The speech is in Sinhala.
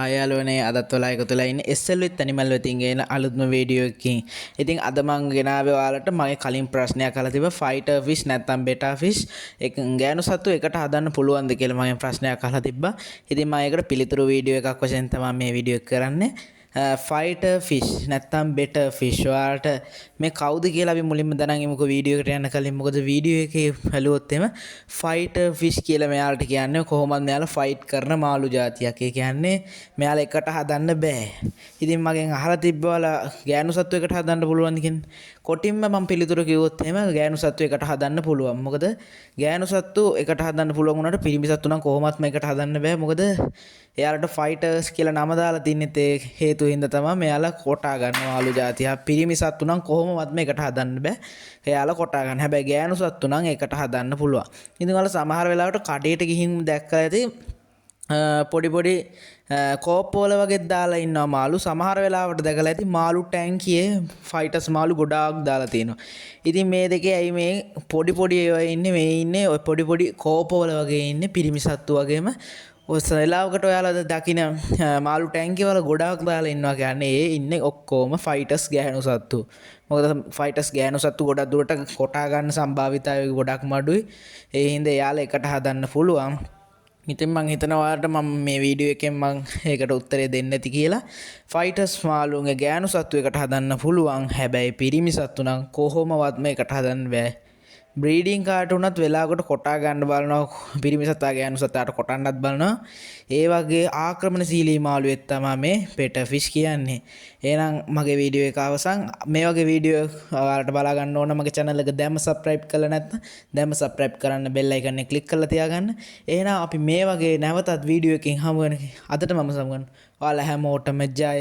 ආයාලුවනේ අදත් ඔයාලා එකතු වෙලා ඉන්නේ SL with animal වලින් ගෙන අලුත්ම වීඩියෝ එකකින්. ඉතින් අද මම ගෙනාවේ ඔයාලට මගේ කලින් ප්‍රශ්නයක් අහලා තිබ්බා fighter fish නැත්නම් betta fish එක ගෑනු සතු එකට හදන්න පුළුවන්ද කියලා මම ප්‍රශ්නයක් අහලා තිබ්බා. ඉතින් මම ඒකට පිළිතුරු වීඩියෝ එකක් වශයෙන් තමයි මේ වීඩියෝ එක කරන්නේ. fighter fish නැත්නම් betta fish ඔයාලට මේ කවුද කියලා අපි මුලින්ම දැනන් ඉමුකෝ වීඩියෝ එකට යන්න කලින්. මොකද වීඩියෝ එකේ බැලුවොත් එම fighter fish කියලා මෙයාලට කියන්නේ කොහොමද මෙයාලා ෆයිට් කරන මාළු జాතියක්. ඒ කියන්නේ මෙයාලා එකට හදන්න බෑ. ඉතින් මගෙන් අහලා තිබ්බවලා ගෑනු සත්තු එකට හදන්න පුළුවන්ද කියන්නේ. කොටින්ම මම පිළිතුරු කිව්වොත් එහෙම ගෑනු සත්තු එකට හදන්න පුළුවන්. මොකද ගෑනු සත්තු එකට හදන්න පුළුවන් වුණාට පිරිමි සත්තු නම් කොහොමත්ම එකට හදන්න බෑ. මොකද එයාලට ෆයිටර්ස් කියලා නම දාලා තින්නේ ඒ හේතුව හින්දා තමයි මෙයාලා කොටා ගන්න මාළු జాතිය. පිරිමි සත්තු නම් කොහොමවත්ම එකට හදන්න බෑ. එයාලා කොටා ගන්න. හැබැයි ගෑනු සත්තු නම් එකට හදන්න පුළුවන්. ඉතින් ඔයාලා සමහර වෙලාවට කඩේට ගිහින් දැක්කලා ඇති පොඩි පොඩි කෝප්පවල වගේ දාලා ඉන්නවා මාළු. සමහර වෙලාවට දැකලා ඇති මාළු ටැංකියේ ෆයිටර්ස් මාළු ගොඩාක් දාලා තියෙනවා. ඉතින් මේ දෙකේ ඇයි මේ පොඩි පොඩි ඒවා ඉන්නේ, මේ ඉන්නේ ඔය පොඩි පොඩි කෝප්පවල වගේ ඉන්නේ පිරිමි සත්තු වගේම. ඔය වෙලාවකට ඔයාලා දකින්න මාළු ටැංකිය වල ගොඩාක් දාලා ඉන්නවා කියන්නේ ඒ ඉන්නේ ඔක්කොම ෆයිටර්ස් ගෑනු සත්තු. මොකද ෆයිටර්ස් ගෑනු සත්තු ගොඩක් දුරට කොටා ගන්න සම්භාවිතය ගොඩක් මඩුයි. ඒ හින්දා එයාලා එකට හදන්න පුළුවන්. ඉතින් මං හිතනවා ඔයාලට මම මේ වීඩියෝ එකෙන් මං ඒකට උත්තරේ දෙන්න ඇති කියලා. ෆයිටර්ස් මාළුන්ගේ ගෑනු සත්තු එකට හදන්න පුළුවන්. හැබැයි පිරිමි සත්තු නම් කොහොමවත්ම එකට හදන්න බෑ. බ්‍රීඩිං කාට උනත් වෙලාවකට කොටා ගන්න බලනවා, පිරිමි සතා ගෑනු සතාට කොටන්නත් බලනවා. ඒ වගේ ආක්‍රමණශීලී මාළුවෙක් තමයි මේ betta fish කියන්නේ. එහෙනම් මගේ වීඩියෝ එක අවසන්. මේ වගේ වීඩියෝ ඔයාලට බලා ගන්න ඕන මගේ channel එක දැම්ම subscribe කරලා නැත්නම් දැම්ම subscribe කරන්න bell icon එක click කරලා තියාගන්න. එහෙනම් අපි මේ වගේ නැවතත් වීඩියෝ එකකින් හමු වෙන අදට මම සමු ගන්න. ඔයාලා හැමෝටම ජය.